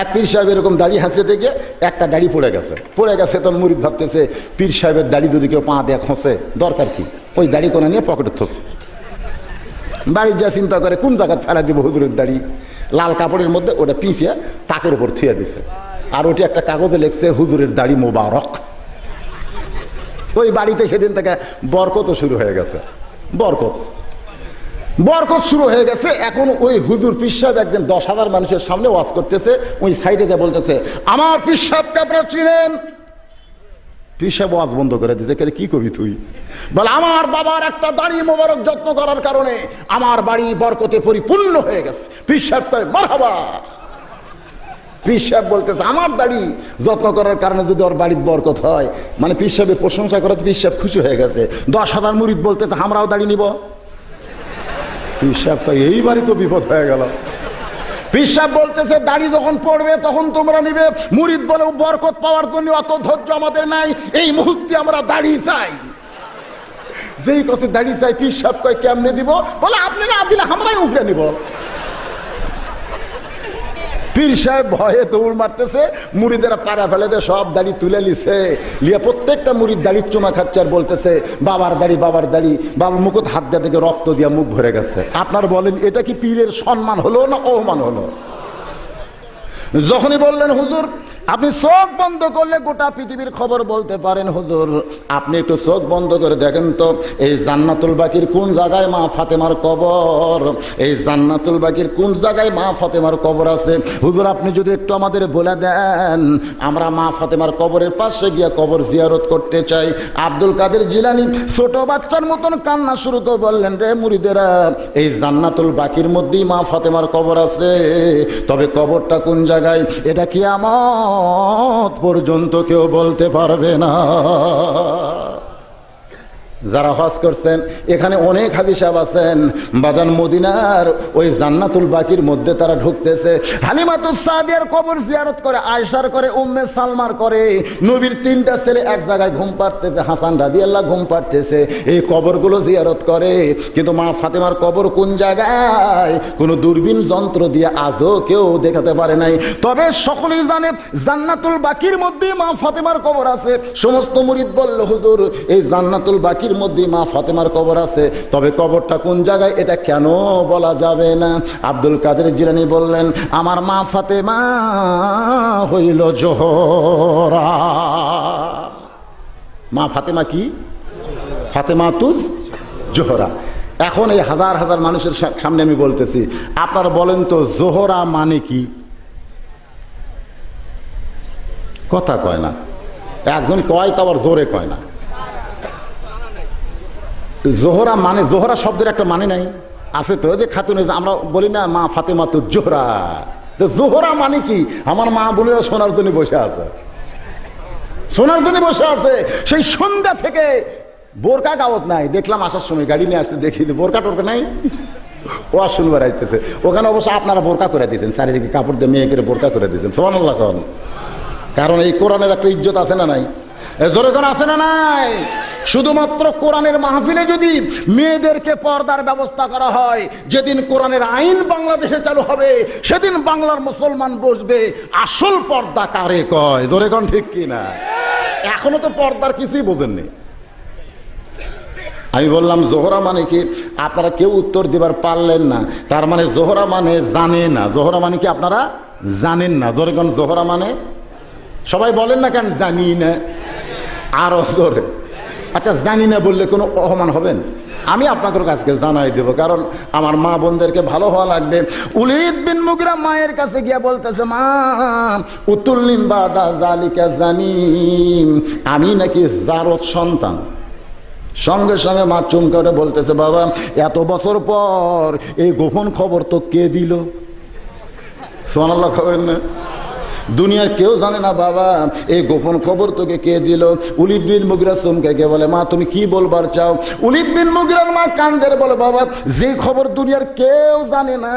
এক পীর সাহেব এরকম দাড়ি হাসতে গিয়ে একটা দাড়ি পড়ে গেছে। তখন মুরিদ ভাবতেছে পীর সাহেবের দাড়ি যদি কেউ পা দিয়ে খসে দরকার কি, ওই দাড়ি কোনা নিয়ে পকেটে থসে। বাড়ির যা চিন্তা করে কোন জায়গায় ফেলা দিব হুজুরের দাড়ি, লাল কাপড়ের মধ্যে ওটা পিছিয়ে তাকের উপর থুয়ে দিচ্ছে, আর ওটি একটা কাগজে লিখছে হুজুরের দাড়ি মোবারক। ওই বাড়িতে সেদিন থেকে বরকত শুরু হয়ে গেছে। বরকত শুরু হয়ে গেছে। এখন ওই হুজুর পীর সাহেব একদিন 10,000 মানুষের সামনে ওয়াজ করতেছে, ওই সাইডে যা বলতেছে আমার পীর সাহেবকে আপনারা চিনেন? পীর সাহেব ওয়াজ বন্ধ করে দিতে, কি করবি তুই? বলে আমার বাবার একটা দাড়ি মোবারক যত্ন করার কারণে আমার বাড়ি বরকতে পরিপূর্ণ হয়ে গেছে। পীর সাহেব কয় মারহাবা। পীর সাহেব বলতেছে আমার দাড়ি যত্ন করার কারণে যদি ওর বাড়ির বরকত হয়, মানে পীর সাহেবের প্রশংসা করাতে পীর সাহেব খুশি হয়ে গেছে। 10,000 মুরিদ বলতেছে আমরাও দাড়ি নিব। পীর সাহেব কয় এইবারই তো বিপদ হয়ে গেল। পীর সাহেব বলতেছে দাড়ি যখন পড়বে তখন তোমরা নিবে। মুরিদ বলে বরকত পাওয়ার জন্য অত ধৈর্য আমাদের নাই, এই মুহূর্তে আমরা দাড়ি চাই। যেই কথা দাড়ি চাই, পীর সাহেব কয় কেমনে দিব? বলে আপনি না দিলে আমরাই উঠে নিব। পীর সাহেব ভয়ে দৌড় মারতেছে, মুরিদেরা পাড়া ফেলে দিয়ে সব দাড়ি তুলে লিছে, লিয়ে প্রত্যেকটা মুরিদ দাড়ির চুমা খাচ্ছে আর বলতেছে বাবার দাড়ি। বাবা মুকুট হাত দিয়ে থেকে রক্ত দিয়ে মুখ ভরে গেছে। আপনার বলেন এটা কি পীরের সম্মান হলো না অপমান হলো? যখনই বললেন হুজুর আপনি চোখ বন্ধ করলে গোটা পৃথিবীর খবর বলতে পারেন, হুজুর আপনি একটু চোখ বন্ধ করে দেখেন তো এই জান্নাতুল বাকির কোন জায়গায় মা ফাতেমার কবর? এই জান্নাতুল বাকির কোন জায়গায় মা ফাতেমার কবর আছে? হুজুর আপনি যদি একটু আমাদের বলে দেন, আমরা মা ফাতেমার কবরের পাশে গিয়ে কবর জিয়ারত করতে চাই। আব্দুল কাদের জিলানী ছোট বাচ্চার মতন কান্না শুরু করে বললেন, রে মুরিদেরা, এই জান্নাতুল বাকির মধ্যেই মা ফাতেমার কবর আছে, তবে কবরটা কোন জায়গায় এটা কিয়ামত পর্যন্ত কেউ বলতে পারবে না। যারা হজ করছেন এখানে অনেক হাজী সাহেব আছেন, বাজান মদিনার ওই জান্নাতুল বাকির মধ্যে তারা ঢুকতেছে। হালিমাতুস সাদিয়ার কবর জিয়ারত করে, আয়েশার করে, উম্মে সালমার করে, নবীর 3টা ছেলে এক জায়গায় ঘুম পাড়তেছে, হাসান রাদিয়াল্লাহু ঘুম পাড়তেছে, এই কবরগুলো জিয়ারত করে। কিন্তু মা ফাতেমার কবর কোন জায়গায় কোনো দূরবীন যন্ত্র দিয়ে আজও কেউ দেখাতে পারে নাই। তবে সকলেই জানে জান্নাতুল বাকির মধ্যে মা ফাতেমার কবর আছে। সমস্ত মুরিদ বলল হুজুর এই জান্নাতুল বাকির মধ্যে মা ফাতেমার কবর আছে, তবে কবরটা কোন জায়গায় এটা কেন বলা যাবে না? আব্দুল কাদের জিলানী বললেন আমার মা ফাতেমা হইল জোহরা। মা ফাতেমা কি? ফাতেমাতুজ জোহরা। এখন এই হাজার হাজার মানুষের সামনে আমি বলতেছি, আপনারা বলেন তো জোহরা মানে কি? কথা কয় না, একজন কয় তো আবার জোরে কয় না। জোহরা মানে, জোহরা শব্দের একটা মানে নাই আছে তো, যে খাতুনে আমরা বলি না মা ফাতেমা তো জোহরা, জোহরা মানে কি? আমার মা বোনেরা শোনার জন্য বসে আছে, সেই সন্ধ্যা থেকে বোরকা গাওয়াত নাই। দেখলাম আসার সময় গাড়ি নিয়ে আসতে, দেখি বোরকা টোরকা নাই, ও আর শুনবার আসতেছে। ওখানে অবশ্য আপনারা বোরকা করে দিয়েছেন, চারিদিকে কাপড় দিয়ে মেয়ে করে বোরকা করে দিয়েছেন, সুবহানাল্লাহ। কারণ এই কোরআনের একটা ইজ্জত আছে না নাই? জোরে কোন আছে না নাই? শুধুমাত্র কোরআনের মাহফিলে যদি মেয়েদেরকে পর্দার ব্যবস্থা করা হয়, যেদিন কোরআনের আইন বাংলাদেশে চালু হবে সেদিন বাংলার মুসলমান বুঝবে আসল পর্দা কারে কয়। জোরে কোন ঠিক কি না? এখনো তো পর্দার কিছুই বোঝেননি। আমি বললাম জোহরা মানে কি? আপনারা কেউ উত্তর দিবার পারলেন না। তার মানে জোহরা মানে জানে না। জোহরা মানে কি আপনারা জানেন না? জোরে কোন জোহরা মানে? সবাই বলেন না কেন জানি না? আরো জোরে। আচ্ছা জানি না বললে কোনো অপমান হবেন? আমি আপনাদের কাছে জানাই দেব, কারণ আমার মা বোনদেরকে ভালো হওয়া লাগবে। উলিদ বিন মুগিরা মায়ের কাছে গিয়া বলতেছে, মা উতুল্লিম বাদা জালিকা জানিম, আমি নাকি জারত সন্তান। সঙ্গে সঙ্গে মা চুমকাটে বলতেছে, বাবা এত বছর পর এই গোপন খবর তো কে দিল? সুবহানাল্লাহ। খবর না দুনিয়ার কেউ জানে না বাবা এই গোপন খবর তোকে কে দিল। ওলীদ বিন মুগীরা চমকে কে বলে, মা তুমি কি বলবার চাও? ওলীদ বিন মুগীরার মা কান্দের বলে, বাবা যে খবর দুনিয়ার কেউ জানে না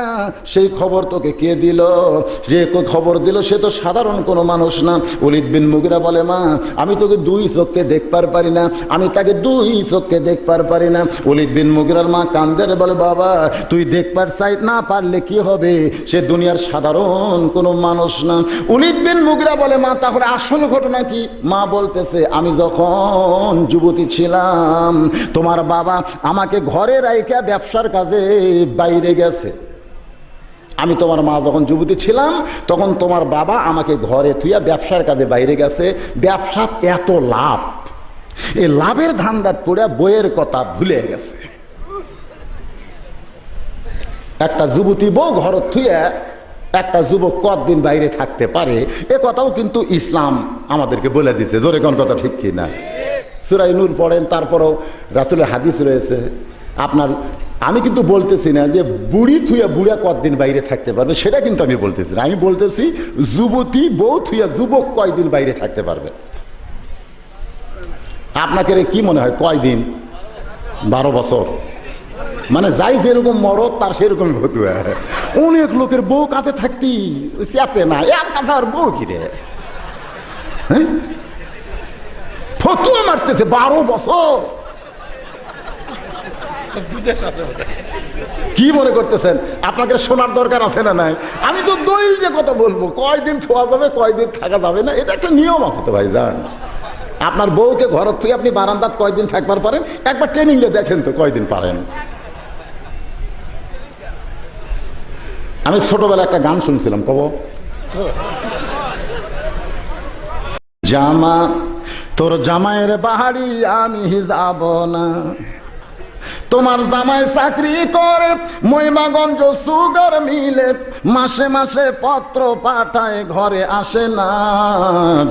সেই খবর তোকে কে দিল? যে খবর দিল সে তো সাধারণ কোনো মানুষ না। ওলীদ বিন মুগীরা বলে, মা আমি তোকে দুই চোখকে দেখবার পারি না, আমি তাকে দুই চোখকে দেখবার পারি না। ওলীদ বিন মুগীরার মা কান্দের বলে, বাবা তুই দেখবার চাই না পারলে কি হবে, সে দুনিয়ার সাধারণ কোনো মানুষ না। ওলীদ বিন মুগীরা বলে, মা তাহলে আসল ঘটনা কি? মা বলতেছে, আমি যখন যুবতী ছিলাম তোমার বাবা আমাকে ঘরে রাইখা ব্যবসার কাজে বাইরে গেছে। আমি তোমার মা যখন যুবতী ছিলাম তখন তোমার বাবা আমাকে ঘরে থুইয়া ব্যবসার কাজে বাইরে গেছে। ব্যবসাত এত লাভ, এই লাভের ধান্দাত পড়ে বইয়ের কথা ভুলে গেছে। একটা যুবতী বউ ঘর থুইয়া একটা যুবক কতদিন বাইরে থাকতে পারে এ কথাও কিন্তু ইসলাম আমাদেরকে বলে দিছে। জোরে কোন কথা ঠিক কি না? সূরা নূর পড়েন, তারপরও রাসূলের হাদিস রয়েছে। আপনার আমি কিন্তু বলতেছি না যে বুড়ি থুইয়া বুড়া কতদিন বাইরে থাকতে পারবে, সেটা কিন্তু আমি বলতেছি না। আমি বলতেছি যুবতী বউ থুইয়া যুবক কয়দিন বাইরে থাকতে পারবে। আপনাকে কি মনে হয় কয়দিন? 12 বছর। মানে যাই যেরকম মরদ তার সেরকম ফতুয়া। অনেক লোকের বউ কাছে থাকতি চেতে না, এক কথা আর বউ কিরে ফতুয়া মারতেছে 12 বছর। কি মনে করতেছেন আপনাকে শোনার দরকার আছে না নাই? আমি তো দলিল যে কথা বলবো, কয়দিন ছোঁয়া যাবে কয়দিন থাকা যাবে না, এটা একটা নিয়ম আছে তো ভাই জান। আপনার বউকে ঘরের থেকে আপনি বারান্দাত কয়দিন থাকবার পারেন একবার ট্রেনিংয়ে দেখেন তো কয়দিন পারেন। আমি ছোটবেলা একটা গান শুনছিলাম, কব জামা তোর জামাইয়ের বাড়ি আমি যাব না, তোমার জামাই চাকরি করে মহিমাগঞ্জ সুগার মিলে, মাসে মাসে পত্র পাঠায় ঘরে আসে না,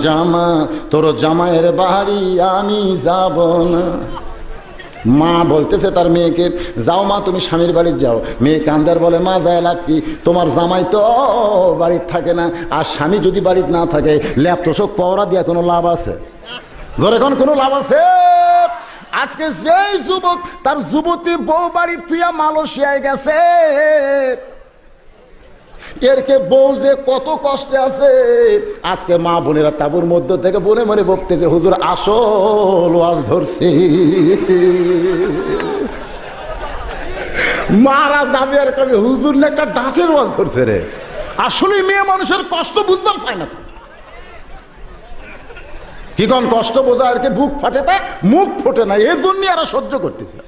জামা তোর জামাইয়ের বাড়ি আমি যাব না। মা বলতেছে তার মেয়েকে, যাও মা তুমি স্বামীর বাড়ি যাও। মেয়ে কান্দার বলে, মা যায় লাভ কি, তোমার জামাই তো বাড়িতে থাকে না, আর স্বামী যদি বাড়িতে না থাকে ল্যাপটপ পওরা দিয়া কোনো লাভ আছে? ধরে এখন কোনো লাভ আছে? আজকে যেই যুবক তার যুবতী বউ বাড়ি থুইয়া মালয়েশিয়ায় গেছে, এরকে বউ যে কত কষ্টে আছে, আজকে মা বোনেরা তাবুর মধ্য থেকে বনে মনে বকতেছে, হুজুর আসল ওয়াজ ধরছে। মারা যাবে আর কবে হুজুর না একটা ডাঁটের ওয়াজ ধরছে রে। আসলে মেয়ে মানুষের কষ্ট বুঝবার চায় না। কি কোন কষ্ট বোঝা আর কি, বুক ফাটে তা মুখ ফোটে না, এই জন্য আর সহ্য করতেছে।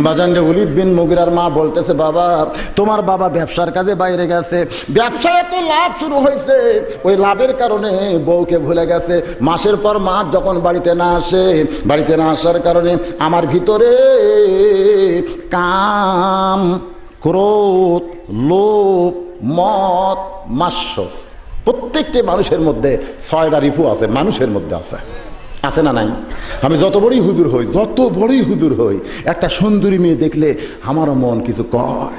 বাজানরে ওলীদ বিন মুগীরার মা বলতেছে, বাবা তোমার বাবা ব্যবসার কাজে বাইরে গেছে, ব্যবসায় তো লাভ শুরু হয়েছে, ওই লাভের কারণে বউকে ভুলে গেছে। মাসের পর মাস যখন বাড়িতে না আসে, বাড়িতে না আসার কারণে আমার ভিতরে কাম, ক্রোধ, লোভ, মদ, মাৎসর্য, প্রত্যেকটি মানুষের মধ্যে 6টা রিপু আছে, মানুষের মধ্যে আছে, আছে না নাই? আমি যত বড়ই হুজুর হই, যত বড়ই হুজুর হই, একটা সুন্দরী মেয়ে দেখলে আমারও মন কিছু কয়।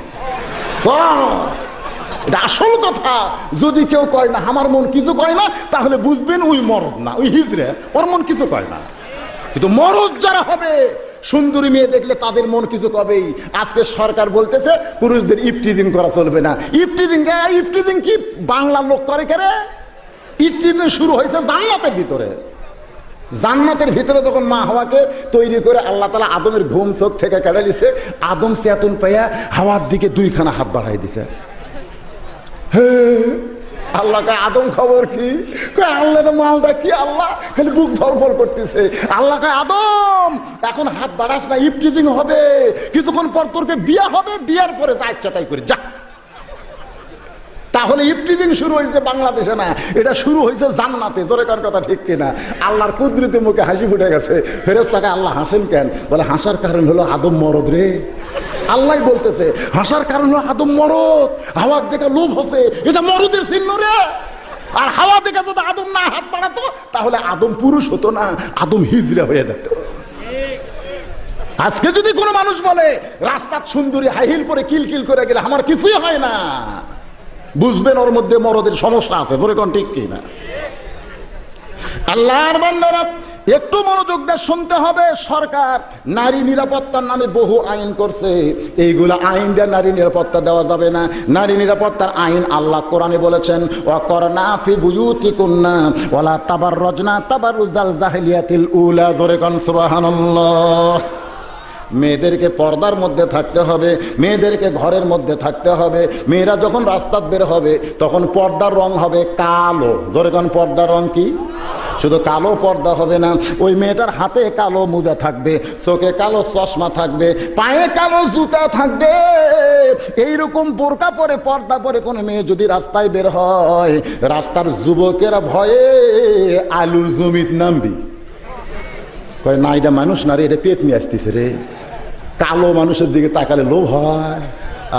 এটা আসল কথা। যদি কেউ কয় না আমার মন কিছু কয় না, তাহলে বুঝবেন ওই মরদ না, ওই হিজড়ে, ওর মন কিছু কয় না। কিন্তু মরদ যারা হবে, সুন্দরী মেয়ে দেখলে তাদের মন কিছু কবেই। আজকে সরকার বলতেছে পুরুষদের ইফটিজিং করা চলবে না। ইফটিজিং কি বাংলার লোক করে কেরে? ইফটিজিং শুরু হয়েছে জান্নাতের ভিতরে। জান্নাতের ভিতরে যখন মা হাওয়াকে তৈরি করে আল্লাহ তাআলা আদমের ঘুম চোখ থেকে কেড়ে দিছে, আদম চেতন পাইয়া হাওয়ার দিকে 2খানা হাত বাড়াই দিছে। আল্লাহ কয় আদম খবর কি? কয় আল্লাহ মালটা কি? আল্লাহ খালি বুক ধরফর করতেছে। আল্লাহ কয় আদম এখন হাত বাড়াস না, ইফটিজিং হবে, কিছুক্ষণ পর তোরকে বিয়া হবে, বিয়ার পরে যা ইচ্ছা তাই করে যা। তাহলে ইফটিজিং শুরু হয়েছে বাংলাদেশে না, এটা শুরু হয়েছে জান্নাতে। জোরে কার কথা ঠিক কিনা? আল্লাহর কুদরতে মুখে হাসি ফুটে গেছে। ফেরেশতাকে আল্লাহ হাসেন কেন? বলে হাসার কারণ হলো আদম মরদ রে। আল্লাহ বলতেছে হাসার কারণ হলো আদম মরদ, হাওয়ার দেখে লোভ হচ্ছে, এটা মরদের চিহ্ন রে। আর হাওয়া দেখে যদি আদম না হাত বাড়াতো তাহলে আদম পুরুষ হতো না, আদম হিজড়া হয়ে যেত। আজকে যদি কোনো মানুষ বলে রাস্তার সুন্দরী হাই হিল পরে কিলকিল করে গেলে আমার কিছুই হয় না, বুঝবেন ওর মধ্যে মরদের সমস্যা আছে, ধরে কোন ঠিক কি না? আল্লাহর বান্দারা একটু মনোযোগ দিয়ে শুনতে হবে। সরকার নারী নিরাপত্তার নামে বহু আইন করছে, এইগুলা আইন দিয়ে নারী নিরাপত্তা দেওয়া যাবে না। নারী নিরাপত্তার আইন আল্লাহ কোরআনে বলেছেন, ওয়াকরনা ফি বুয়ুতিকুন্না ওয়ালা তাবাররাজনা তাবাররুজাল জাহিলিয়াতিল উলা, ধরে কোন সুবহানাল্লাহ। মেয়েদেরকে পর্দার মধ্যে থাকতে হবে, মেয়েদেরকে ঘরের মধ্যে থাকতে হবে। মেয়েরা যখন রাস্তা বের হবে তখন পর্দার রং হবে কালো, ধরে কোন পর্দার রং কি? শুধু কালো পর্দা হবে না, ওই মেয়েটার হাতে কালো মোজা থাকবে, চোখে কালো চশমা থাকবে, পায়ে কালো জুতা থাকবে। এইরকম বোরকা পরে পর্দা পরে কোনো মেয়ে যদি রাস্তায় বের হয়, রাস্তার যুবকেরা ভয়ে আলুর জমিত নামবি, কয় না এটা মানুষ না রে, এটা পেট নিয়ে আসতেছে রে। কালো মানুষের দিকে তাকালে লোভ হয়,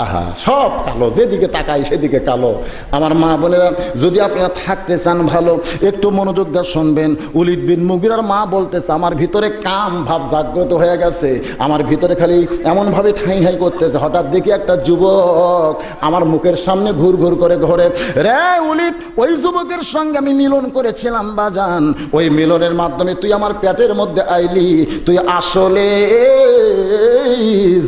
আহা সব কালো, যেদিকে তাকাই সেদিকে কালো। আমার মা বোনেরা, যদি আপনারা থাকতে চান ভালো, একটু মনোযোগ দিয়ে শুনবেন। ওলীদ বিন মুগীরার মা বলতেছে, আমার ভিতরে কাম ভাব জাগ্রত হয়ে গেছে, আমার ভিতরে খালি এমনভাবে ঠাই ঠাই করতেছে। হঠাৎ দেখি একটা যুবক আমার মুখের সামনে ঘুর ঘুর করে ঘোরে। রে ওলীদ, ওই যুবকের সঙ্গে আমি মিলন করেছিলাম বাজান, ওই মিলনের মাধ্যমে তুই আমার পেটের মধ্যে আইলি, তুই আসলে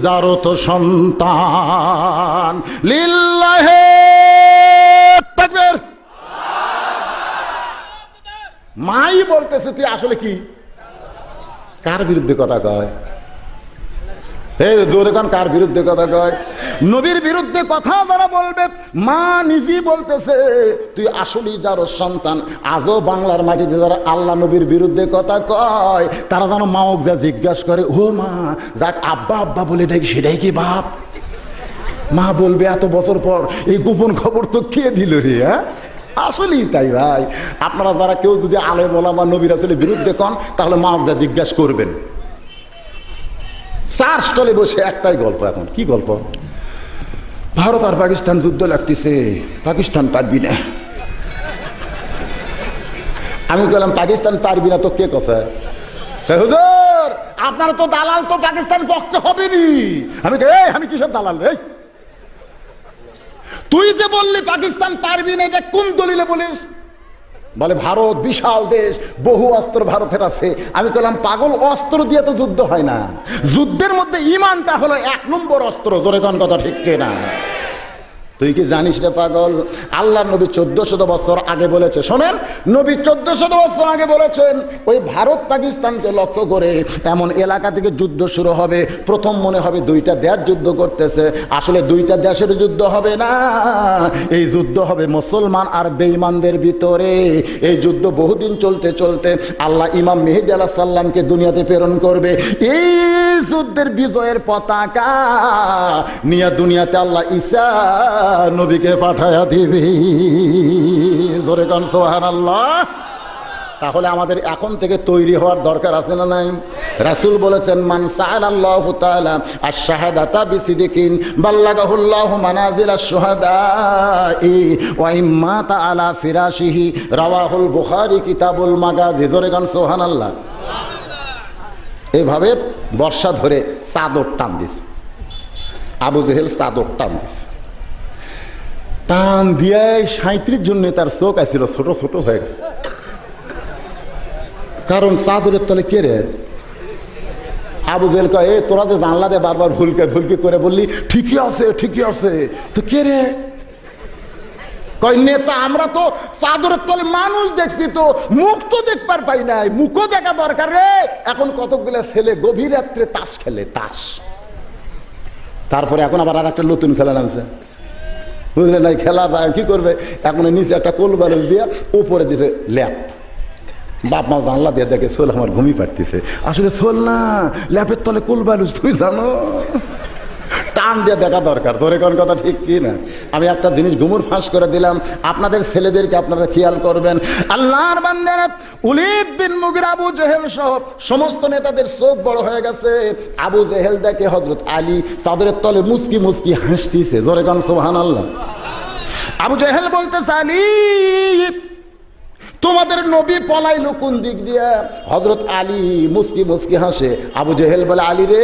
যারো তো সন্তান। লিল্লাহে তাকবীর। মাই বলতেছে তুই আসলে কি? কার বিরুদ্ধে কথা কয়? কার বিরুদ্ধে কথা কয়? নবীর বিরুদ্ধে কথা যারা বলবে, মা নিজেই বলতেছে তুই আসলেই যারো সন্তান। আজও বাংলার মাটিতে যারা আল্লাহ নবীর বিরুদ্ধে কথা কয়, তারা যেন মাওক যা জিজ্ঞাসা করে, ও মা যাক আব্বা আব্বা বলে দেখি সেটাই কি বাপ? মা বলবে এত বছর পর এই গোপন খবর তো কে দিল রে? হ্যাঁ, আসলেই তাই ভাই। আপনারা যারা কেউ যদি আলেম ওলামা নবী রাসূলের বিরুদ্ধে কন, তাহলে মাওক যা জিজ্ঞাসা করবেন। চার স্টলে বসে একটাই গল্প। এখন কি গল্প? ভারত আর পাকিস্তান যুদ্ধ লাগতেছে, পাকিস্তান পারবি না। আমি বললাম পাকিস্তান পারবি না তো কে কথা? হুজুর আপনারা তো দালাল, তো পাকিস্তান পক্ষে হবেনি। আমি কিসের দালাল রে? তুই যে বললি পাকিস্তান পারবি না, এটা কোন দলিলে বলিস? বলে ভারত বিশাল দেশ, বহু অস্ত্র ভারতের আছে। আমি বললাম পাগল, অস্ত্র দিয়ে তো যুদ্ধ হয় না, যুদ্ধের মধ্যে ইমানটা হলো 1 নম্বর অস্ত্র। জোরে কোন কথা ঠিক কিনা? তুই কি জানিস রে পাগল? আল্লাহ নবী 1400 বছর আগে বলেছে, শোনেন, নবী 1400 বছর আগে বলেছেন, ওই ভারত পাকিস্তানকে লক্ষ্য করে এমন এলাকা থেকে যুদ্ধ শুরু হবে, প্রথম মনে হবে 2টা দেশ যুদ্ধ করতেছে। আসলে 2টা দেশের যুদ্ধ হবে না, এই যুদ্ধ হবে মুসলমান আর বেঈমানদের ভিতরে। এই যুদ্ধ বহুদিন চলতে চলতে আল্লাহ ইমাম মেহেদী আলাইহিস সালামকে দুনিয়াতে প্রেরণ করবে। এই যুদ্ধের বিজয়ের পতাকা নিয়ে দুনিয়াতে আল্লাহ ঈসা নবীকে পাঠায়া দিবি। জোরে কোন সুবহানাল্লাহ। তাহলে আমাদের এখন থেকে তৈরি হওয়ার দরকার আছে না নাই? রাসূল বলেছেন, মান সাআলাল্লাহু তাআলা আশ-শাহাদাতা বিসিদিকিন বাল্লাগাহুল্লাহু মানাজিলাশ শুহাদাই ওয়া ইম্মা তাআলা ফিরাশিহি, রাওয়াহুল বুখারী কিতাবুল মাগাজি। জোরে কোন সুবহানাল্লাহ। এইভাবে বর্ষা ধরে চাদর টান দিস, আবু জেহেল চাদর টান দিস, টান দিয়ে 37 জন নেতার চোখ আসছিল ছোট ছোট হয়ে গেছে। কারণ চাদরের তলে কে রে? আবু জেহেল কয়, এ তোরা যে জানলা দে বারবার ভুলকে ভুলকে করে বললি, ঠিকই আছে ঠিকই আছে, তো কে রে? কয় নেতা, আমরা তো চাদরের তলে মানুষ দেখছি, তো মুখ তো দেখবার পাই নাই, মুখও দেখা দরকার রে। এখন কতগুলো ছেলে গভীর রাত্রে তাস খেলে, তাস। তারপরে এখন আবার আর একটা নতুন খেলা নামছে, বুঝলে নাই? খেলা কি করবে এখন? নিচে একটা কোল বালুস দিয়ে উপরে দিছে ল্যাপ। বাপ মা জানলা দিয়ে দেখে সোল আমার ঘুমিয়ে পারতেছে, আসলে সোল না, ল্যাপের তলে কোল বালুস। তুমি জানো, টান দিয়ে দেখা দরকার। তোর কোন কথা ঠিক কি না? আমি একটা জিনিস গুমুর ফাঁস করে দিলাম, আপনাদের ছেলেদেরকে আপনারা খেয়াল করবেন। আল্লাহর বান্দারা, ওলীদ বিন মুগীরা, আবু জেহেল সহ সমস্ত নেতাদের চোখ বড় হয়ে গেছে। আবু জেহেল দেখে হযরত আলী চাদরের তলে মুস্কি মুস্কি হাসতেছে। জোরে কোন সুবহানাল্লাহ। আবু জেহেল বলতেছে, আলী তোমাদের নবী পলাইলো কোন দিক দিয়ে? হযরত আলী মুস্কি মুস্কি হাসে। আবু জেহেল বলে, আলী রে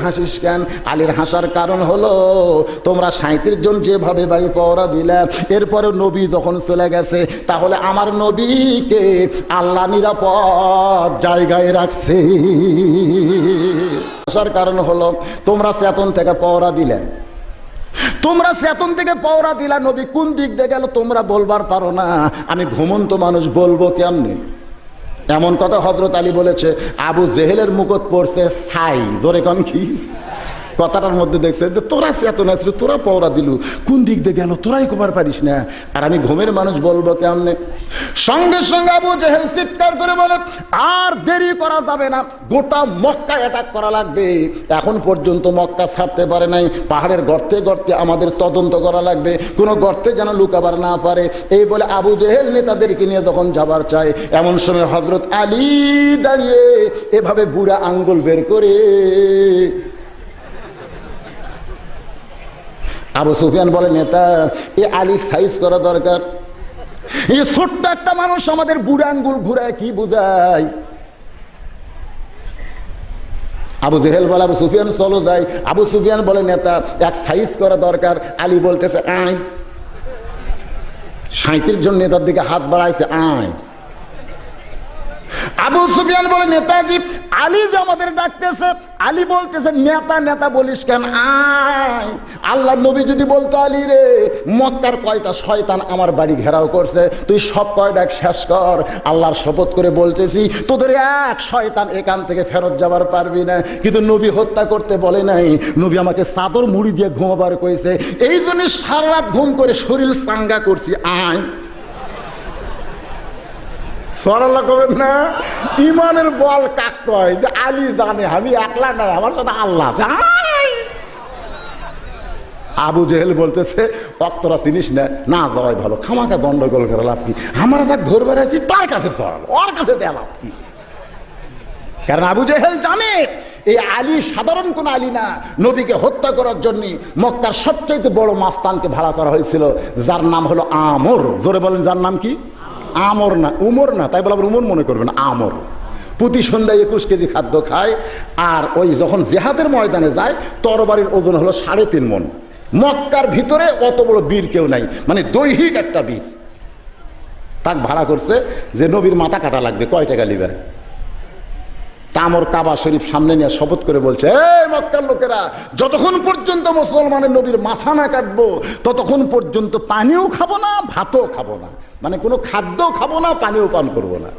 হাসিস কেন? আলীর হাসার কারণ হলো তোমরা 37 জন যেভাবে বাড়ি পাওয়া দিলে, এরপরে নবী যখন চলে গেছে, তাহলে আমার নবীকে আল্লাহ নিরাপদ জায়গায় রাখছে। হাসার কারণ হলো তোমরা চেতন থেকে পাওয়া দিলেন, তোমরা চেতন থেকে পাওয়া দিলা, নবী কোন দিক দিয়ে গেল তোমরা বলবার পারো না, আমি ঘুমন্ত মানুষ বলবো কেমনি? এমন কথা হযরত আলী বলেছে। আবু জেহেলের মুখত পড়ছে ছাই। জোরে কন কি? কথাটার মধ্যে দেখছে যে তোরা চেতনা ছিল, তোরা পাওয়া দিলু, কোন দিক দিয়ে গেল তোরাই কবার পারিস না, আর আমি ঘুমের মানুষ বলবো কেমনে? সঙ্গে সঙ্গে আবু জেহেল চিৎকার করে বলে, আর দেরি করা যাবে না, গোটা মক্কা অ্যাটাক করা লাগবে। এখন পর্যন্ত মক্কা ছাড়তে পারে নাই, পাহাড়ের গর্তে গর্তে আমাদের তদন্ত করা লাগবে, কোনো গর্তে যেন লুকাবার না পারে। এই বলে আবু জেহেল নেতাদেরকে নিয়ে যখন যাবার চায়, এমন সময় হযরত আলী দাঁড়িয়ে এভাবে বুড়া আঙ্গুল বের করে আবু সুফিয়ান বলে, নেতা এ আলী সাইজ করা দরকার। এই ছোট্ট একটা মানুষ আমাদের বুড়া আঙ্গুল ঘুরায় কি বুঝায়? আবু জেহেল বলে, আবু সুফিয়ান চলো যাই। আবু সুফিয়ান বলে, নেতা এক সাইজ করা দরকার। আলী বলতেছে আয়। 37 জন নেতার দিকে হাত বাড়াইছে, আয়। আবু সুফিয়ান বলে, নেতাজি আলী যে আমাদের ডাকতেছে। আলী বলতেছে, নেতা নেতা বলিস কেন, আয়। আল্লাহ নবী যদি বলতো, আলী রে মক্কার কয়টা শয়তান আমার বাড়ি ঘেরাও করছে, তুই সব কয়টা শেষ কর। আল্লাহর শপথ করে বলতেছি, তোদের এক শয়তান এখান থেকে ফেরত যাবার পারবি না। কিন্তু নবী হত্যা করতে বলে নাই, নবী আমাকে চাদর মুড়ি দিয়ে ঘুমাবার কইছে। এই জন্য সারা রাত ঘুম করে শরীর চাঙ্গা করছি, আয়। সরাল্লাহ করবেন না? ইমানের বল কাক কয় যে আলী জানে আমি একলা নাই, আমার সাথে আল্লাহ আছে। আবু জেহেল বলতেছে, অক্তরা চিনিস না, না যাওয়াই ভালো, খামাখা গন্ডগোল করে লাভ কি? আমরা যাক ধরবে আছি তার কাছে চল, ওর কাছে দেয়া লাভ কি? কারণ আবু জেহেল জানে এই আলী সাধারণ কোন আলী না। নবীকে হত্যা করার জন্য মক্কার সবচেয়ে বড় মাস্তানকে ভাড়া করা হয়েছিল, যার নাম হলো আমর। জোরে বলেন, যার নাম কি? আমর না, উমর না, তাই বলে আবার উমর মনে করবেন, আমর। প্রতি সন্ধ্যায় 21 কেজি খাদ্য খায়, আর ওই যখন জেহাদের ময়দানে যায় তরবারির ওজন হলো 3.5 মণ। মক্কার ভিতরে অত বড় বীর কেউ নাই, মানে দৈহিক একটা বীর। তাক ভাড়া করছে যে নবীর মাথা কাটা লাগবে, কয় টাকা লিবে? তামর কাবা শরীফ সামনে নিয়ে শপথ করে বলছে, এই মক্কার লোকেরা, যতক্ষণ পর্যন্ত মুসলমানের নবীর মাথা না কাটবো ততক্ষণ পর্যন্ত পানিও খাবো না, ভাতও খাবো না, মানে কোনো খাদ্যও খাবো না, পানিও পান করবো না।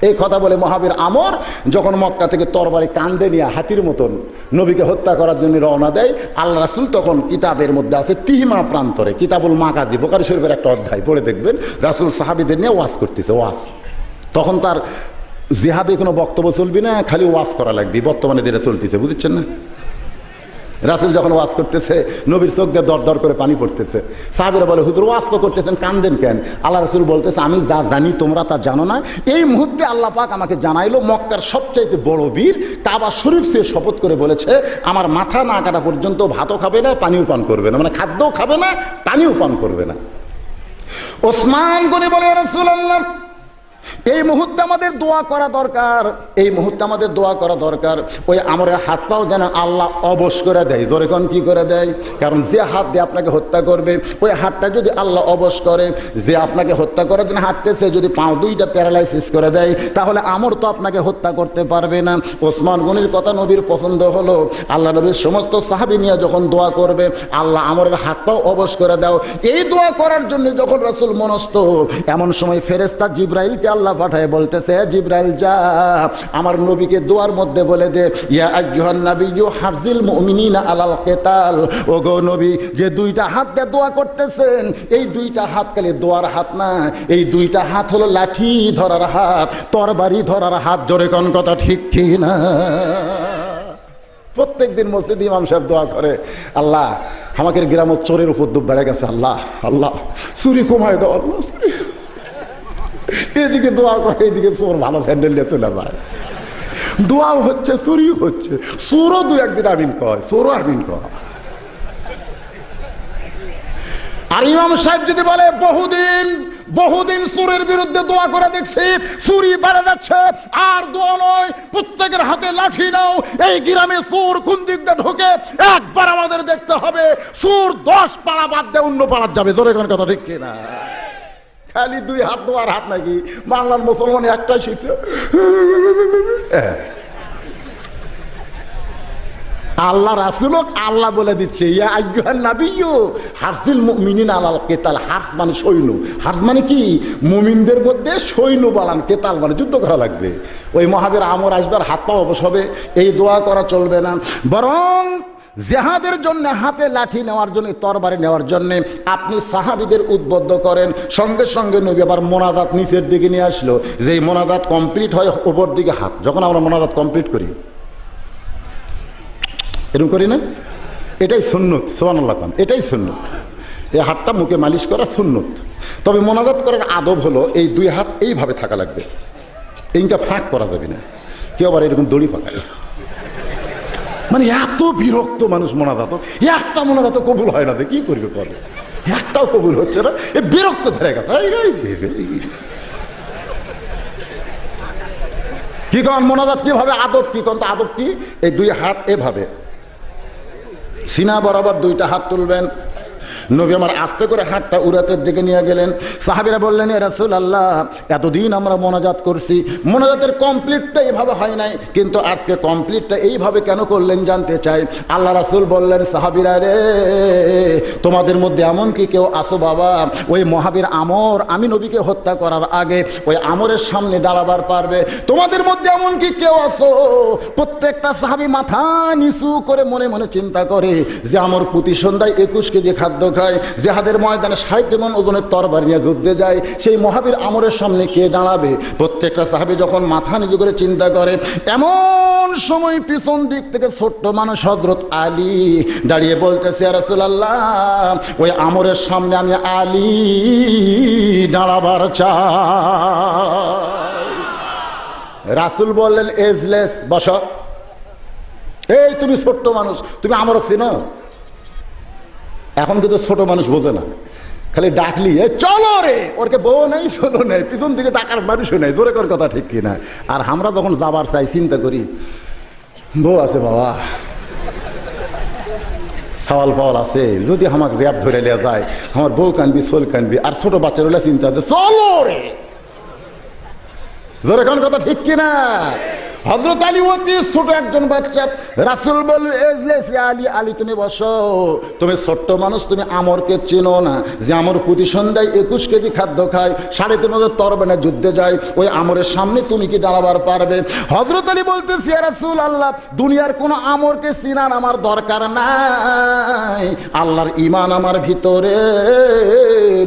এই কথা বলে মহাবীর আমর যখন মক্কা থেকে তরবারি কান্দে নিয়ে হাতির মতন নবীকে হত্যা করার জন্য রওনা দেয়, আল্লাহ রাসূল তখন কিতাবের মধ্যে আছে তিহিমা প্রান্তরে, কিতাবুল মাগাজি, বুখারী শরীফের একটা অধ্যায় পড়ে দেখবেন, রাসূল সাহাবীদের নিয়ে ওয়াজ করতেছে, ওয়াজ। তখন তার জিহাদে কোনো বক্তব্য চলবি না, খালি ওয়াজ করা লাগবে, বর্তমানে যেটা চলতেছে, বুঝছেন না? রাসূল যখন ওয়াজ করতেছে, নবীর চোখ দিয়ে দর দর করে পানি পড়তেছে। সাহাবীরা বলে, হুজুর ওয়াজ তো করতেছেন, কান্দেন কেন? আল্লাহ রাসূল বলতেছে, আমি যা জানি তোমরা তা জানো না। এই মুহূর্তে আল্লাহ পাক আমাকে জানাইলো, মক্কার সবচাইতে বড় বীর কাবা শরীফ সে শপথ করে বলেছে, আমার মাথা না কাটা পর্যন্ত ভাতও খাবে না, পানিও পান করবে না, মানে খাদ্যও খাবে না, পানিও পান করবে না। ওসমান গনি বলে, রাসূলুল্লাহ এই মুহূর্তে আমাদের দোয়া করা দরকার, এই মুহূর্তে আমাদের দোয়া করা দরকার। ওই আমরের হাত পাও যেন আল্লাহ অবশ করে দেয়। জোরে কোন কি করে দেয়? কারণ যে হাত দিয়ে আপনাকে হত্যা করবে, ওই হাতটা যদি আল্লাহ অবশ করে, যে আপনাকে হত্যা করার জন্য হাঁটতেছে যদি পাও দুইটা প্যারালাইসিস করে দেয়, তাহলে আমর তো আপনাকে হত্যা করতে পারবে না। ওসমান গনির কথা নবীর পছন্দ হলো। আল্লাহ নবীর সমস্ত সাহাবী নিয়ে যখন দোয়া করবে, আল্লাহ আমরের হাত পাও অবশ করে দাও, এই দোয়া করার জন্য যখন রাসূল মনস্থ, এমন সময় ফেরেশতা জিবরাইলকে আল্লাহ পাঠায় বলতেছে, জিবরাইল যা আমার নবীকে দোয়ার মধ্যে বলে দে, ইয়া আইয়ুহান নাবিয়্যু হাফজিল মুমিনিনা আলাল কিতাল। ওগো নবী, যে দুইটা হাত দিয়ে দোয়া করতেছেন, এই দুইটা হাত খালি দোয়ার হাত না, এই দুইটা হাত হলো লাঠি ধরার হাত, তরবারি ধরার হাত। জোরে কোন কথা ঠিক কি না? প্রত্যেক দিন মসজিদ ইমাম সাহেব দোয়া করে, আল্লাহ আমাদের গ্রাম চোরের উপর দুপ বেড়ে গেছে, আল্লাহ আল্লাহ চুরি কমায় দাও, আল্লাহ এদিকে দোয়া করে, এদিকে চোর ভালো স্যান্ডেল নিয়ে চলে যায়। দোয়াও হচ্ছে, চুরিও হচ্ছে, চোরও দু একদিন আমিন কয়, চোরও আমিন কয়। আর ইমাম সাহেব যদি বলে বহুদিন সুরের বিরুদ্ধে দোয়া করে দেখছি, চুরি বেড়ে যাচ্ছে, আর দোয়া নয়, প্রত্যেকের হাতে লাঠি নাও, এই গ্রামে সুর কোন দিক দিয়ে ঢোকে একবার আমাদের দেখতে হবে, সুর 10 পাড়া বাদ দিয়ে অন্য পাড়ার যাবে। জোরে কোন কথা ঠিক কিনা? খালি 2 হাত দোয়ার হাত নাকি বাংলার মুসলমান একটাই শিখছে। আল্লাহ রাসূল আল্লাহ বলে দিচ্ছে, ইয়া আইয়ুহান নাবিয়্যু হারসিল মুমিনিনা আলাল কিতাল। হারস মানে সৈন্য, হারস মানে কি? মুমিনদের মধ্যে সৈন্য বাড়ান, কেতাল মানে যুদ্ধ করা লাগবে। ওই মহাবীর আমর আসবার হাত পা অবশ হবে, এই দোয়া করা চলবে না। বরং জিহাদের জন্য হাতে লাঠি নেওয়ার জন্য, তরবারি নেওয়ার জন্য আপনি সাহাবীদের উদ্বুদ্ধ করেন। সঙ্গে সঙ্গে নবী আবার মোনাজাত নিচের দিকে নিয়ে আসলো, যে মোনাজাত কমপ্লিট হয় উপর দিকে হাত। যখন আমরা মোনাজাত কমপ্লিট করি এরকম করি না? এটাই সুন্নত। সুবহানাল্লাহ, এটাই সুন্নত। এই হাতটা মুখে মালিশ করা সুন্নত। তবে মোনাজাত করার আদব হলো এই 2 হাত এইভাবে থাকা লাগবে, এইটা ফাঁক করা যাবে না। কেউ আবার এরকম দড়ি পাকায়, মানে এত বিরক্ত মানুষ। মোনাজাত একটা মোনাজাত কবুল হয় না, কি করবে পরে? একটাও কবুল হচ্ছে না, এ বিরক্ত ধরে গেছে। কি কন মোনাজাত কিভাবে? আদব কি কন? তো আদব কি? এই 2 হাত এভাবে সিনা বরাবর 2টা হাত তুলবেন। নবী আমার আস্তে করে হাতটা উরাতের দিকে নিয়ে গেলেন। সাহাবীরা বললেন, ইয়া রাসূলুল্লাহ, এতদিন আমরা মোনাজাত করছি, মোনাজাতের কমপ্লিটটা এইভাবে হয় নাই, কিন্তু আজকে কমপ্লিটটা এইভাবে কেন করলেন জানতে চাই। আল্লাহ রাসূল বললেন, সাহাবীরা রে, তোমাদের মধ্যে এমন কি কেউ আসো বাবা, ওই মহাবীর আমর আমি নবীকে হত্যা করার আগে ওই আমরের সামনে দাঁড়াবার পারবে? তোমাদের মধ্যে এমন কি কেউ আসো? প্রত্যেকটা সাহাবী মাথা নিচু করে মনে মনে চিন্তা করে যে আমর প্রতি সন্ধ্যায় 21 কেজি খাদ্য খায়, জিহাদের ময়দানে 3.5 মণ ওজনের তরবারি নিয়ে যুদ্ধে যায়, সেই মহাবীর আমরের সামনে কে দাঁড়াবে? প্রত্যেকটা সাহাবী যখন মাথা নিচু করে চিন্তা করে, এমন সময় পিছন দিক থেকে ছোট্ট মানুষ হযরত আলী দাঁড়িয়ে বলতেছে, ইয়া রাসূলুল্লাহ, ওই আমরের সামনে আমি আলী দাঁড়াবার চাই। রাসূল বললেন, এজলেস, বসো। এই তুমি ছোট্ট মানুষ, তুমি আমরক চিনো? এখন কিন্তু ছোট মানুষ বোঝে না, খালি ডাকলি এ চলো রে, ওরকে বউ নেই, চলো নেই, পিছন দিকে ডাকার মানুষও নেই। জোরে কর কথা ঠিক কিনা? আর আমরা যখন যাবার চাই চিন্তা করি, বউ আছে বাবা, সওয়াল পাওয়াল আছে, যদি আমাকে র্যাপ ধরে লিয়া যায়, আমার বউ কানবি, সোল কানবি। আর ছোট বাচ্চার হলে চিন্তা আছে, চলো রে। জোরে কোন কথা ঠিক কিনা? হযরত আলী অতি ছোট একজন বাচ্চা। রাসূল বললেন, এজলেস ইয়া আলী, আলী তুমি বসো। তুমি ছোট্ট মানুষ, তুমি আমরকে চেনো না, যে আমর প্রতি সন্ধ্যায় 21 কেজি খাদ্য খায়, 3.5 মণ তরবারি যুদ্ধে যায়, ওই আমরের সামনে তুমি কি দাঁড়াবার পারবে? হযরত আলী বলতেছে, ইয়া রাসূলুল্লাহ, দুনিয়ার কোন আমরকে চিনার আমার দরকার নাই, আল্লাহর ঈমান আমার ভিতরে,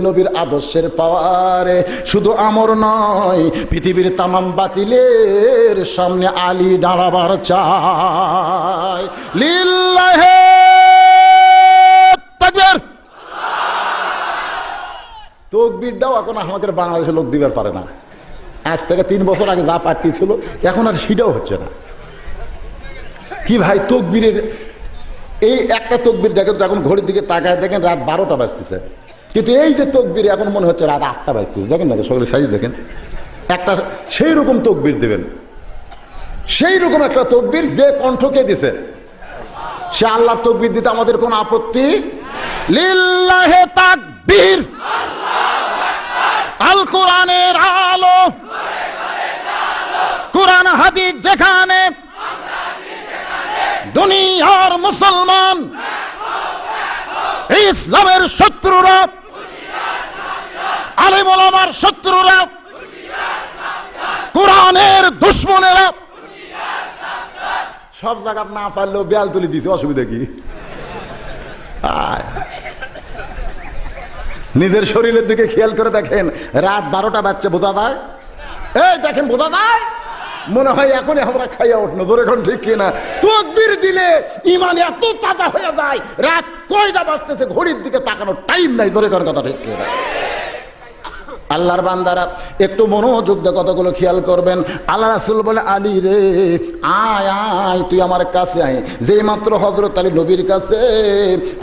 নবীর আদর্শের পাওয়ারে শুধু আমর নয়, পৃথিবীর তামাম বাতিলের সামনে আলী দাঁড়াবার চাই। লিল্লাহি তাকবীর। তাকবীর দাও এখন আমাদের বাংলাদেশের লোক দিবার পারে না। আজ থেকে 3 বছর আগে যা পার্টি ছিল, এখন আর সেটাও হচ্ছে না। কি ভাই তাকবীরের এই একটা তাকবীর দেখেন তো, এখন ঘড়ির দিকে তাকায় দেখেন রাত 12টা বাজতেছে, কিন্তু এই যে তাকবীর এখন মনে হচ্ছে রাত 8টা বাজতেছে। দেখেন না সকলের সাইজ দেখেন, একটা সেই রকম তাকবীর দেবেন, সেই রকম একটা তাকবীর যে কণ্ঠকে দিছে, সে আল্লাহর তাকবীর দিতে আমাদের কোনো আপত্তি। লিল্লাহি তাকবীর, আল কোরআনের আলো, কোরআন হাদিস যেখানে, দুনিয়ার মুসলমান, ইসলামের শত্রুরা, আলেম ওলামার শত্রুরা, কোরআনের দুশমনেরা সব জায়গা না পারলেও বেয়াল তুলে দিছে, অসুবিধা কি? নিজের শরীরের দিকে খেয়াল করে দেখেন, রাত 12টা বাজছে, বোঝা যায়? এই দেখেন, বোঝা যায়? মনে হয় এখনই আমরা খাইয়া উঠলো। জোরে এখন ঠিক কিনা? তাকবীর দিলে ইমান এত তাজা হয়ে যায়, রাত কয়টা বাজতেছে ঘড়ির দিকে তাকানোর টাইম নাই। জোরে কোন কথা ঠিক কিনা? আল্লাহর বান্দারা একটু মনোযোগ দিয়ে কতগুলো খেয়াল করবেন। আল্লাহ রাসূল বলে, আলী রে আয় আয়, তুই আমার কাছে আয়। যেই মাত্র হযরত আলী নবীর কাছে,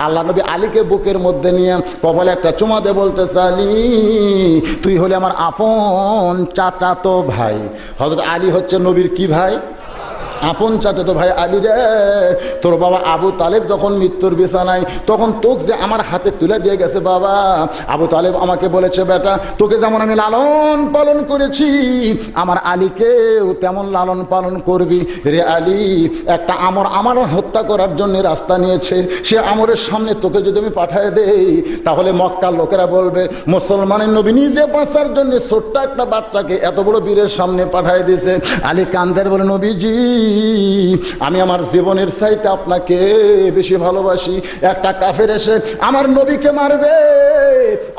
আল্লাহ নবী আলীকে বুকের মধ্যে নিয়ে কপালে একটা চুমা দিয়ে বলতেছে, আলী তুই হলে আমার আপন চাচাতো ভাই। হযরত আলী হচ্ছে নবীর কি ভাই? আপন চাচাতো ভাই। আলী রে, তোর বাবা আবু তালেব যখন মৃত্যুর বিছানায়, তখন তোকে যে আমার হাতে তুলে দিয়ে গেছে বাবা, আবু তালেব আমাকে বলেছে, বেটা তোকে যেমন আমি লালন পালন করেছি, আমার আলীকেও তেমন লালন পালন করবি রে আলী। একটা আমার হত্যা করার জন্য রাস্তা নিয়েছে, সে আমরের সামনে তোকে যদি আমি পাঠিয়ে দেই, তাহলে মক্কার লোকেরা বলবে মুসলমানের নবী নিজে বাঁচার জন্য ছোট্ট একটা বাচ্চাকে এত বড় বীরের সামনে পাঠিয়ে দিয়েছে। আলী কান্দের বলে, নবীজি আমি আমার জীবনের চাইতে আপনাকে বেশি ভালোবাসি। একটা কাফের এসে আমার নবীকে মারবে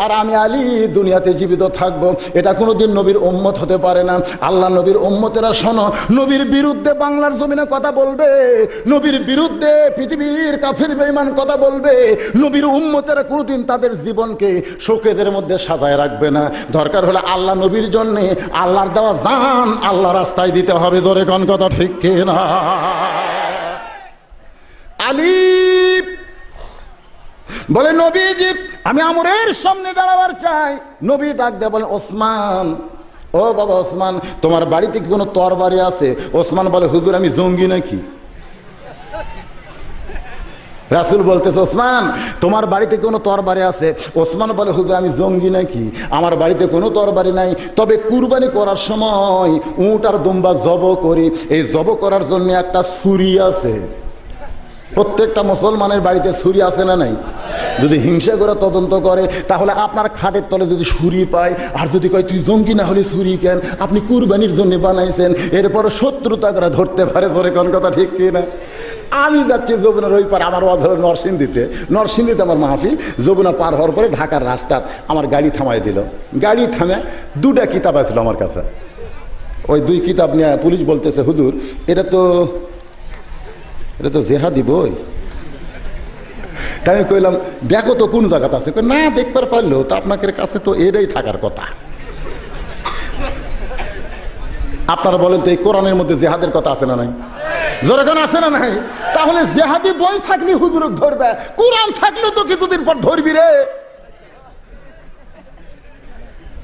আর আমি আলী দুনিয়াতে জীবিত থাকবো, এটা কোনোদিন নবীর উম্মত হতে পারে না। আল্লাহ নবীর উম্মতেরা শোনো, নবীর বিরুদ্ধে বাংলার জমিনে কথা বলবে, নবীর বিরুদ্ধে পৃথিবীর কাফির বেঈমান কথা বলবে, নবীর উম্মতেরা কোনোদিন তাদের জীবনকে শোকেদের মধ্যে সাজায় রাখবে না। দরকার হলে আল্লাহ নবীর জন্যে আল্লাহর দেওয়া জান আল্লাহ রাস্তায় দিতে হবে। জোরে কোন কথা ঠিক কিনা? আলী বলে, নবীজি আমি আমরের সামনে দাঁড়াবার চাই। নবী ডাক দেয় বলেন, ওসমান ও বাবা ওসমান, তোমার বাড়িতে কি কোনো তরবারি আছে? ওসমান বলে, হুজুর আমি জঙ্গি নাকি? রাসূল বলতেছে, ওসমান তোমার বাড়িতে কোনো তরবারি আছে? ওসমান বলে, হুজুর আমি জঙ্গি নাকি? আমার বাড়িতে কোনো তরবারি নাই, তবে কুরবানি করার সময় উট আর দুম্বা জব করি, এই জব করার জন্য একটা ছুরি আছে। প্রত্যেকটা মুসলমানের বাড়িতে ছুরি আছে না নাই? যদি হিংসা করে তদন্ত করে, তাহলে আপনার খাটের তলে যদি ছুরি পায় আর যদি কয় তুই জঙ্গি না হলে ছুরি কেন, আপনি কুরবানির জন্য বানাইছেন, এরপর শত্রুতা করে ধরতে পারে। ধরে কোন কথা ঠিক কিনা? আমি যাচ্ছি যমুনার ওই পার, আমার অধর নরসিংদীতে আমার মাহফিল। যমুনা পার হওয়ার পরে ঢাকার রাস্তা আমার গাড়ি থামাই দিল। গাড়ি থামে দুটা কিতাব আছিল আমার কাছে। ওই দুই কিতাব নিয়ে পুলিশ বলতেছে, হুজুর এটা তো জেহাদি বই। তাই আমি কইলাম, দেখো তো কোন জায়গাতে আছে। না দেখবার পারলো তো আপনাদের কাছে তো এটাই থাকার কথা। আপনারা বলেন তো এই কোরআনের মধ্যে জেহাদের কথা আছে না নাই? জোরেখান আছে না নাই? তাহলে জেহাদি বই থাকলে হুজুর ধরবে, কোরআন থাকলেও তো কিছুদিন পর ধরবি রে।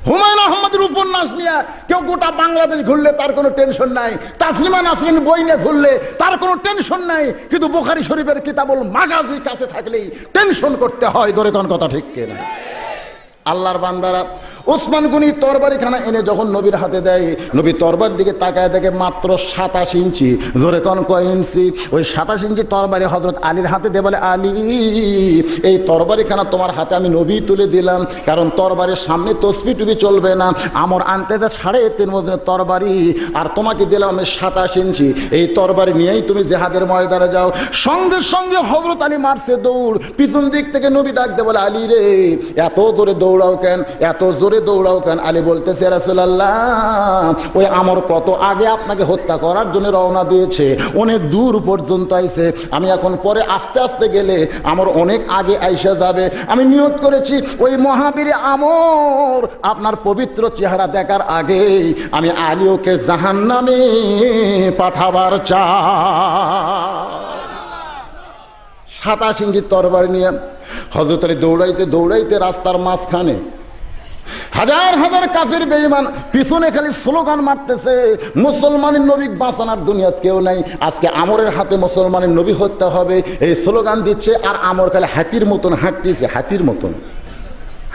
হুমায়ুন আহমদের উপন্যাস নিয়ে কেউ গোটা বাংলাদেশ ঘুরলে তার কোনো টেনশন নাই, তাসলিমা নাসরিন বই নিয়ে ঘুরলে তার কোনো টেনশন নাই, কিন্তু বুখারী শরীফের কিতাবুল মাগাজি কাছে থাকলেই টেনশন করতে হয়। ধরে কোন কথা ঠিক কিনা? আল্লাহর বান্দারা, ওসমান গনি তরবারিখানা এনে যখন নবীর হাতে দেয়, নবী তরবার দিকে তাকায় দেখে মাত্র 27 ইঞ্চি। জোরে কোন কয় ইঞ্চি? ওই 27 ইঞ্চি তরবারি হযরত আলীর হাতে দিয়ে বলে, আলী এই তরবারিখানা তোমার হাতে আমি নবী তুলে দিলাম, কারণ তরবারের সামনে তসবি টুবি চলবে না। আমার আনতে 3.5 ওজনের তরবারি, আর তোমাকে দিলাম আমি 27 ইঞ্চি। এই তরবারি নিয়েই তুমি জিহাদের ময়দানে যাও। সঙ্গে সঙ্গে হযরত আলী মারছে দৌড়। পিছন দিক থেকে নবী ডাক দিয়ে বলে, আলী রে এত জোরে দৌড়াও কেন, এত জোরে দৌড়াও কেন? আলী বলতেছে, রাসূলুল্লাহ ওই আমর কত আগে আপনাকে হত্যা করার জন্য রওনা দিয়েছে, অনেক দূর পর্যন্ত আইছে। আমি এখন পরে আস্তে আস্তে গেলে আমার অনেক আগে আইসা যাবে। আমি নিয়ত করেছি ওই মহাবীর আমর আপনার পবিত্র চেহারা দেখার আগেই আমি আলী ওকে জাহান্নামে পাঠাবার চাই। 27 ইঞ্চি তরবারি নিয়ে হযরত আলী দৌড়াইতে দৌড়াইতে রাস্তার মাঝখানে হাজার হাজার কাফির বেঈমান পিছনে খালি স্লোগান মারতেছে, মুসলমানের নবী বাঁচানোর দুনিয়াত কেউ নাই, আজকে আমরের হাতে মুসলমানের নবী হত্যা হবে, এই স্লোগান দিচ্ছে। আর আমর খালি হাতির মতন হাঁটতেছে, হাতির মতন,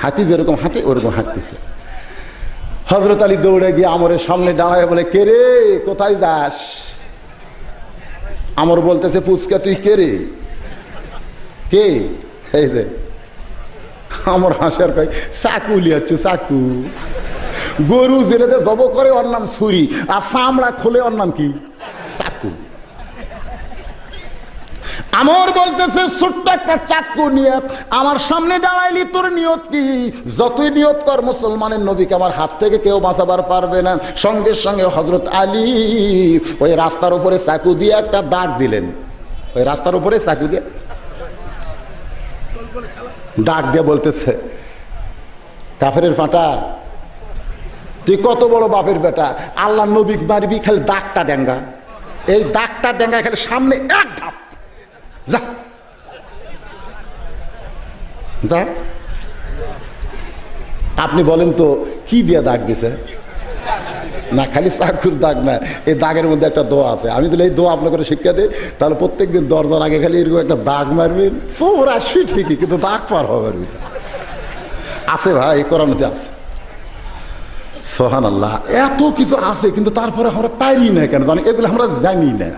হাতি যেরকম হাঁটে ওরকম হাঁটতেছে। হযরত আলী দৌড়ে গিয়ে আমরের সামনে দাঁড়ায় বলে, কে রে, কোথায় যাস? আমর বলতেছে, পুচকা তুই কে রে? কে? এই রে আমার হাসার কয়, চাকু লিয়াচ্ছ, চাকু। গরু যেটাতে জব করে ওর নাম ছুরি, আর চামড়া খোলে ওর নাম কি? চাকু। আমর বলতেছে, ছোট্ট একটা চাকু নিয়ে আমার সামনে দাঁড়াইলি, তোর নিয়ত কি? যতই নিয়ত কর মুসলমানের নবীকে আমার হাত থেকে কেউ বাঁচাবার পারবে না। সঙ্গে সঙ্গে হযরত আলী ওই রাস্তার উপরে চাকু দিয়ে একটা দাগ দিলেন। ওই রাস্তার উপরে চাকু দিয়ে ডাক দিয়ে বলতেছে, কাফেরের ফাটা তুই কত বড় বাপের বেটা, আল্লাহ নবী মারবি খালি দাগটা ডেঙ্গা, এই দাগটা ডেঙ্গা খালি সামনে এক ধাপ, যা যা। আপনি বলেন তো কি দিয়ে দাগ দিছে? না খালি চাকুর দাগ না, এই দাগের মধ্যে একটা দোয়া আছে। আমি তাহলে এই দোয়া আপনাকে শিক্ষা দিই, তাহলে প্রত্যেকদিন দরজার আগে খালি এরকম একটা দাগ মারবেন, চোর আসবি ঠিকই কিন্তু দাগ পার হবে আছে ভাই, এই কোরআনতে আছে। সুবহানাল্লাহ, এত কিছু আছে কিন্তু তারপরে আমরা পারি না কেন জানি? এগুলো আমরা জানি না।